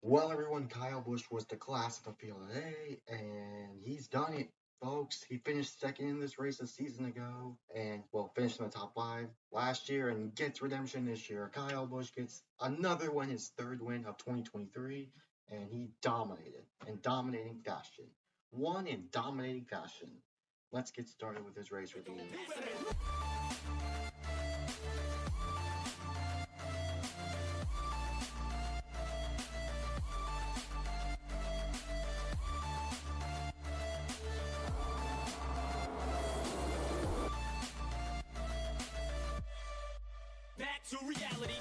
Well, everyone, Kyle Busch was the class of the field today, and he's done it, folks. He finished second in this race a season ago, and, well, finished in the top five last year and gets redemption this year. Kyle Busch gets another win, his third win of 2023, and he dominated in dominating fashion. Won in dominating fashion. Let's get started with his race review. Back to reality.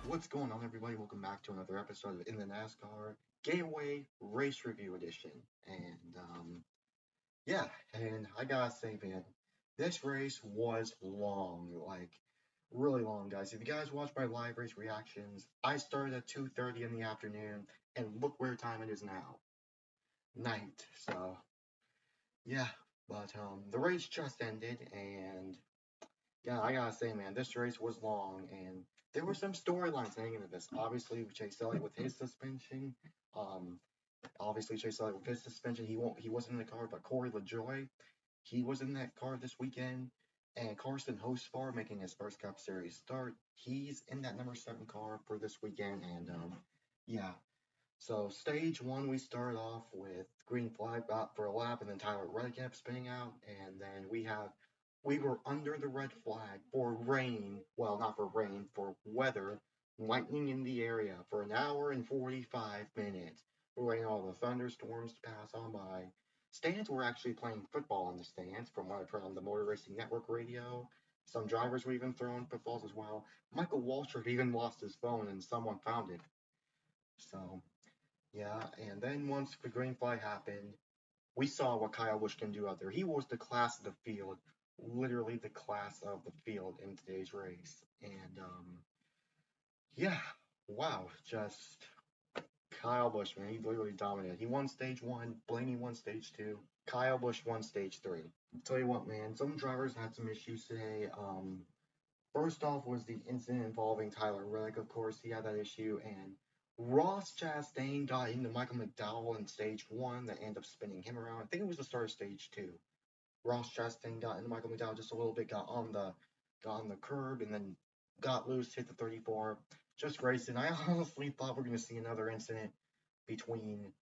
What's going on, everybody? Welcome back to another episode of In the NASCAR Gateway Race Review Edition. Yeah, and I gotta say, man, this race was long, like really long, guys. If you guys watch my live race reactions, I started at 2:30 in the afternoon, and look where time it is now, night. So yeah, but the race just ended, and yeah, I gotta say, man, this race was long, and there were some storylines hanging in this. Obviously, Chase Elliott with his suspension. Um, Obviously, Chase Elliott with his suspension, he wasn't in the car, but Corey LaJoy, he was in that car this weekend. And Carson Hostvar making his first Cup Series start. He's in that number 7 car for this weekend. And yeah, so stage one, we start off with green flag out for a lap, and then Tyler Reddick kept spinning out. And then we were under the red flag for rain. Well, not for rain, for weather, lightning in the area for an hour and 45 minutes. We're waiting all the thunderstorms to pass on by. Stands were actually playing football in the stands, from what I've heard on the Motor Racing Network radio. Some drivers were even throwing footballs as well. Michael Waltrip even lost his phone, and someone found it. So, yeah, and then once the green flag happened, we saw what Kyle Busch can do out there. He was the class of the field, literally the class of the field in today's race. And yeah, wow, just Kyle Busch, man, he literally dominated. He won stage one, Blaney won stage two, Kyle Busch won stage three. I'll tell you what, man, some drivers had some issues today. First off was the incident involving Tyler Reddick, of course, he had that issue, and Ross Chastain got into Michael McDowell in stage one that ended up spinning him around. I think it was the start of stage two. Ross Chastain got into Michael McDowell just a little bit, got on the curb, and then got loose, hit the 34. Just racing. I honestly thought we are gonna see another incident between.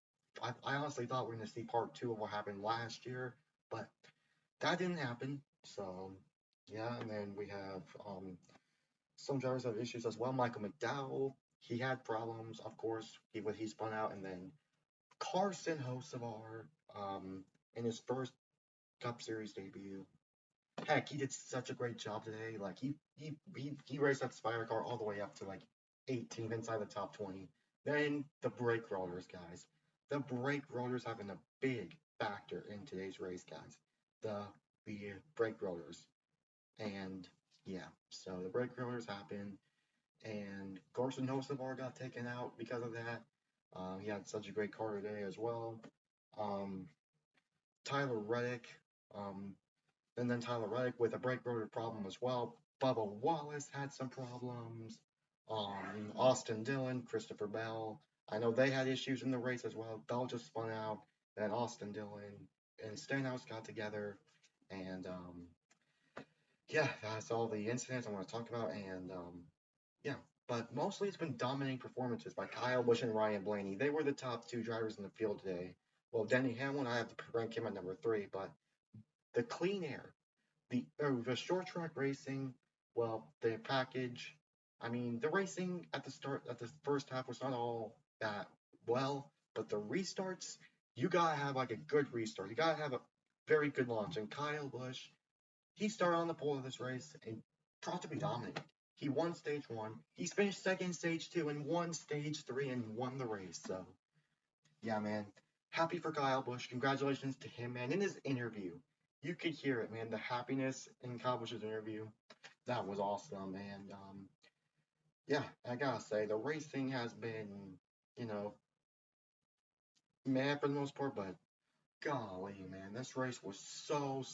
I honestly thought we are gonna see part two of what happened last year, but that didn't happen. So yeah, and then we have some drivers have issues as well. Michael McDowell, he had problems, of course. He spun out, and then Carson Hocevar, in his first Cup Series debut. Heck, he did such a great job today. Like he raced that Spire car all the way up to like 18 inside the top 20. Then the brake rotors, guys. The brake rotors having a big factor in today's race, guys. The brake rotors. And yeah, so the brake rotors happened, and Carson Hocevar got taken out because of that. He had such a great car today as well. Um, Tyler Reddick, um, and then Tyler Reddick with a brake rotor problem as well. Bubba Wallace had some problems. Austin Dillon, Christopher Bell. I know they had issues in the race as well. Bell just spun out. Then Austin Dillon and Stenhouse got together. And yeah, that's all the incidents I want to talk about. And yeah, but mostly it's been dominating performances by Kyle Busch and Ryan Blaney. They were the top two drivers in the field today. Well, Denny Hamlin, I have to rank him at number 3, but the clean air, the short track racing, well, the package. I mean, the racing at the first half was not all that well, but the restarts, you gotta have like a good restart. You gotta have a very good launch. And Kyle Busch, he started on the pole of this race and practically dominated. He won stage one. He finished second stage two and won stage three and won the race. So yeah, man. Happy for Kyle Busch. Congratulations to him, man. In his interview, you could hear it, man. The happiness in Kyle Busch's interview, that was awesome. And yeah, I gotta say, the racing has been, you know, mad for the most part, but golly, man, this race was so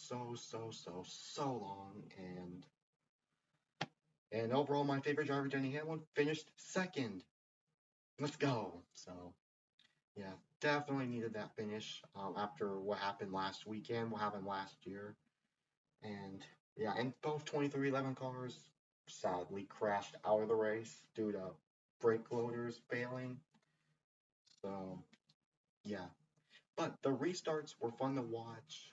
long, and overall, my favorite driver, Denny Hamlin, finished second. Let's go. So yeah, definitely needed that finish after what happened last weekend, what happened last year, and yeah, and both 2311 cars sadly crashed out of the race due to brake loaders failing. So yeah, but the restarts were fun to watch.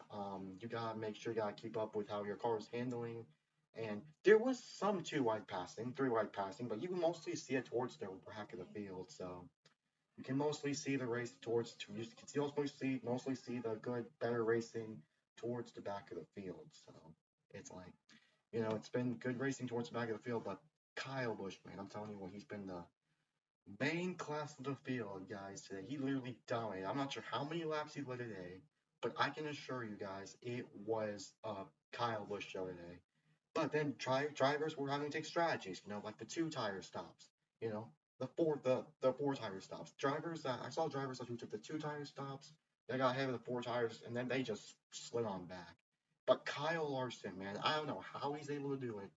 You gotta make sure you gotta keep up with how your car is handling. And there was some two wide passing, three wide passing, but you can mostly see it towards the back of the field. So you can mostly see the race towards. You can mostly see the good, better racing towards the back of the field. So it's like it's been good racing towards the back of the field. But Kyle Busch, man, I'm telling you what, he's been the main class of the field, guys, today. He literally dominated. I'm not sure how many laps he led today, but I can assure you guys it was a Kyle Busch show today. But then drivers were having to take strategies, like the two tire stops, you know, the four tire stops. I saw drivers who took the two tire stops, they got ahead of the four tires, and then they just slid on back. But Kyle Larson, man, I don't know how he's able to do it,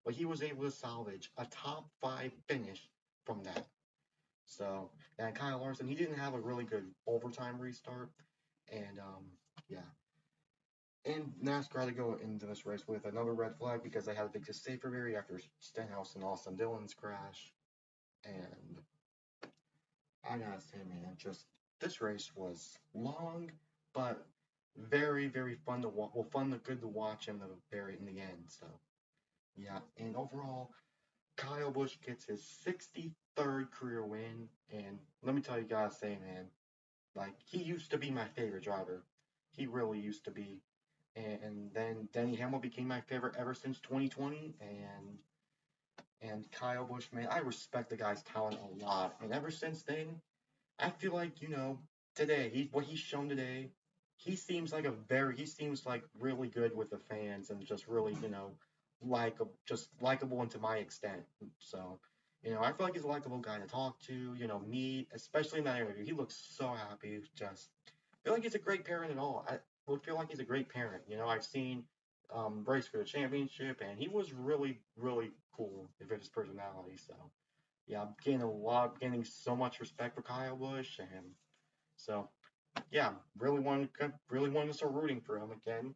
but he was able to salvage a top five finish from that. So, and Kyle Larson, he didn't have a really good overtime restart. And yeah. And NASCAR had to go into this race with another red flag because they had to fix a safety barrier after Stenhouse and Austin Dillon's crash. And I gotta say, man, just this race was long, but very fun to watch. Well, good to watch in the end. So yeah, and overall, Kyle Busch gets his 63rd career win. And let me tell you guys, say, man, like, he used to be my favorite driver. He really used to be. And then Denny Hamlin became my favorite ever since 2020. And Kyle Busch, man, I respect the guy's talent a lot. And ever since then, I feel like, today, what he's shown today, he seems like really good with the fans and just really, just likable and to my extent. So, I feel like he's a likable guy to talk to, meet, especially in that interview. He looks so happy. Just feel like he's a great parent at all. I would feel like he's a great parent. I've seen race for the championship, and he was really cool with his personality. So yeah, I'm getting so much respect for Kyle Busch, and so yeah, really wanted to start rooting for him again.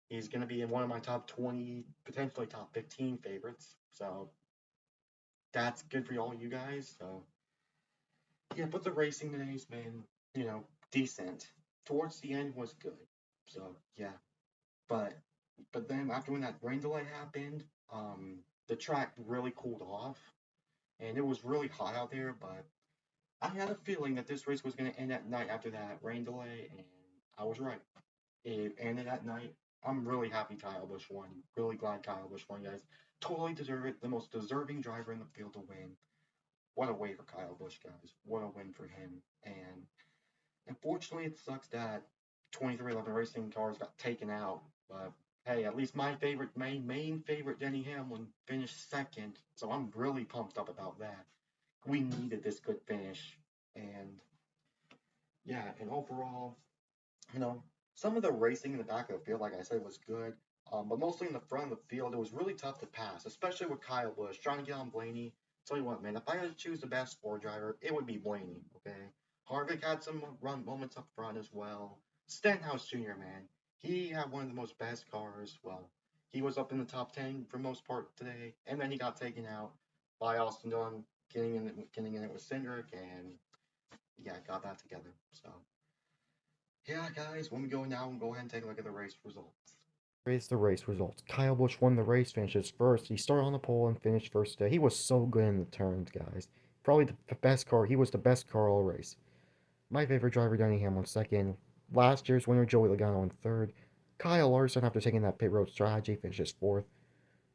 He's gonna be in one of my top 20, potentially top 15 favorites. So that's good for all you guys. So yeah, but the racing today's been, decent. Towards the end was good. So yeah, but then after when that rain delay happened, the track really cooled off, and it was really hot out there. But I had a feeling that this race was going to end at night after that rain delay, and I was right. It ended at night. I'm really happy Kyle Busch won. Really glad Kyle Busch won, guys. Totally deserve it. The most deserving driver in the field to win. What a way for Kyle Busch, guys. What a win for him. And unfortunately, it sucks that 2311 racing cars got taken out. But hey, at least my main favorite, Denny Hamlin, finished second. So I'm really pumped up about that. We needed this good finish. And yeah, and overall, you know, some of the racing in the back of the field, like I said, was good. But mostly in the front of the field, it was really tough to pass, especially with Kyle Busch trying to get on Blaney. Tell you what, man, if I had to choose the best four driver, it would be Blaney. Okay, Harvick had some run moments up front as well. Stenhouse Jr., man, he had one of the most best cars. Well, he was up in the top 10 for most part today, and then he got taken out by Austin Dillon, getting in it with Cindric, and yeah, got that together. So yeah, guys, when we go now, we'll go ahead and take a look at the race results. Here's the race results. Kyle Busch won the race, finishes first. He started on the pole and finished first today. He was so good in the turns, guys. Probably the best car. He was the best car all race. My favorite driver, Denny Hamlin, second. Last year's winner, Joey Logano, in third. Kyle Larson, after taking that pit road strategy, finishes fourth.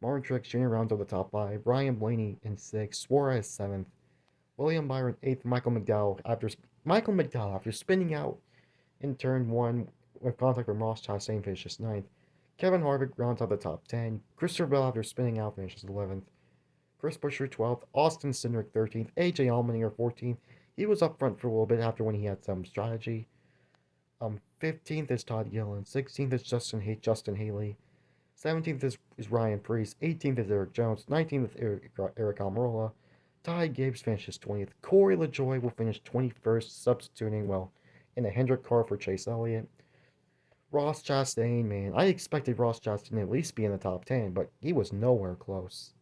Martin Truex Jr. rounds out the top five. Ryan Blaney in sixth. Suarez seventh. William Byron eighth. Michael McDowell after spinning out in turn one with contact from Ross Chastain finishes ninth. Kevin Harvick rounds out the top 10. Christopher Bell after spinning out finishes 11th. Chris Buescher 12th. Austin Cindric 13th. AJ Allmendinger 14th. He was up front for a little bit after when he had some strategy. 15th is Todd Gillen. 16th is Justin Haley. 17th is Ryan Preece. 18th is Eric Jones. 19th is Eric Almirola. Ty Gibbs finishes 20th. Corey LaJoie will finish 21st, substituting, well, in a Hendrick car for Chase Elliott. Ross Chastain, man, I expected Ross Chastain to at least be in the top 10, but he was nowhere close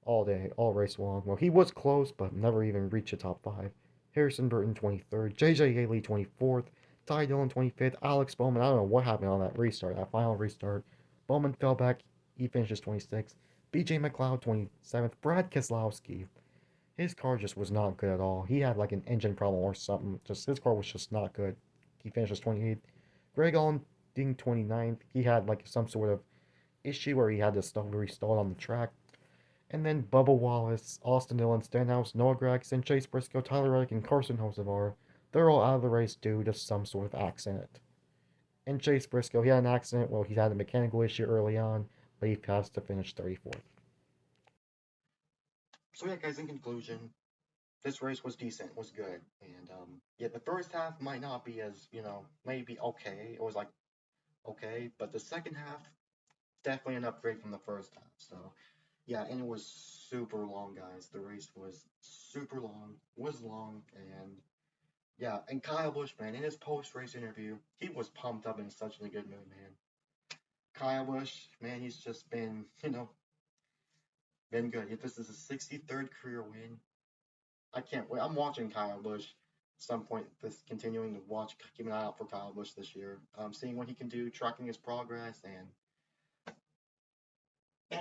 all day, all race long. Well, he was close, but never even reached the top 5. Harrison Burton, 23rd. JJ Haley, 24th. Ty Dillon, 25th. Alex Bowman, I don't know what happened on that restart, that final restart. Bowman fell back. He finishes 26th. BJ McLeod, 27th. Brad Keselowski, his car just was not good at all. He had like an engine problem or something. Just his car was just not good. He finishes 28th. Greg Allending, 29th. He had like some sort of issue where he had to stuff restalled on the track. And then Bubba Wallace, Austin Dillon, Stenhouse, Noah Gragson, Chase Briscoe, Tyler Reddick, and Carson Hocevar, they're all out of the race due to some sort of accident. And Chase Briscoe, he had an accident. Well, he had a mechanical issue early on, but he passed to finish 34th. So yeah, guys, in conclusion, this race was decent, was good, and yeah, the first half might not be as maybe okay. It was like okay, but the second half definitely an upgrade from the first half. So yeah, and it was super long, guys. The race was super long, was long, and yeah, and Kyle Busch, man, in his post-race interview, he was pumped up in such a good mood, man. Kyle Busch, man, he's just been, been good. This is his 63rd career win. I can't wait. I'm watching Kyle Busch at some point. This continuing to watch, keep an eye out for Kyle Busch this year. Seeing what he can do, tracking his progress, and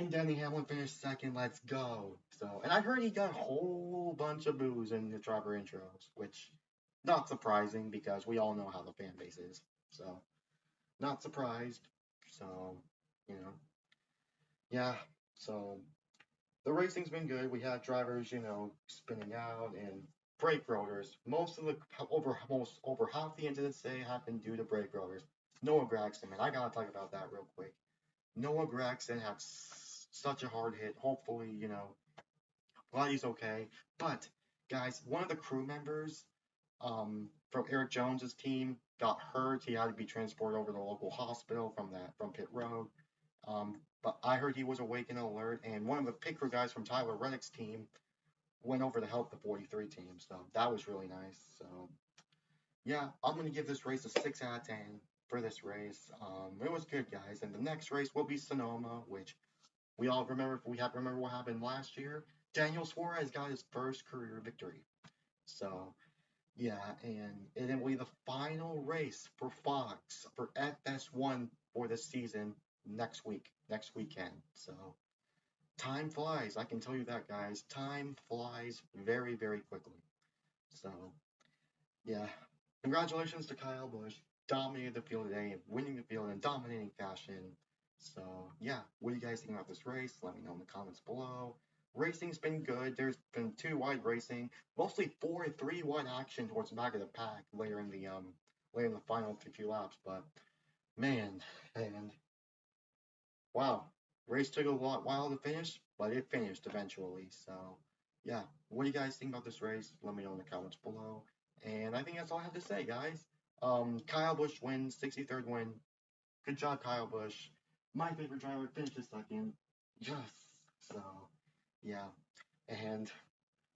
Denny Hamlin finished second. Let's go. So, and I heard he got a whole bunch of boos in the driver intros, which not surprising because we all know how the fan base is. So, not surprised. So, you know, yeah. So the racing's been good. We had drivers, spinning out and brake rotors. Most over half the incidents today happened due to brake rotors. Noah Gragson, man, I gotta talk about that real quick. Noah Gragson had such a hard hit. Hopefully, glad he's okay. But guys, one of the crew members from Eric Jones's team got hurt. He had to be transported over to the local hospital from pit road. But I heard he was awake and alert, and one of the pit crew guys from Tyler Reddick's team went over to help the 43 team. So that was really nice. So yeah, I'm gonna give this race a 6 out of 10 for this race. It was good, guys. And the next race will be Sonoma, which we all remember. We have to remember what happened last year. Daniel Suarez got his first career victory. So yeah, and it will be the final race for Fox for FS1 for this season next weekend. So time flies. I can tell you that, guys. Time flies very, very quickly. So yeah, congratulations to Kyle Busch. Dominated the field today and winning the field in dominating fashion. So yeah, what do you guys think about this race? Let me know in the comments below. Racing's been good. There's been 2 wide racing, mostly 4-3 wide action towards the back of the pack later in the final few laps. But man, and wow, race took a while to finish, but it finished eventually. So yeah, what do you guys think about this race? Let me know in the comments below. And I think that's all I have to say, guys. Kyle Busch wins, 63rd win. Good job, Kyle Busch. My favorite driver finished second. Yes. So yeah, and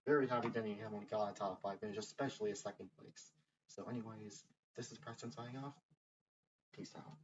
very happy Denny Hamlin got a top 5 finish, especially a second place. So anyways, this is Preston signing off. Peace out.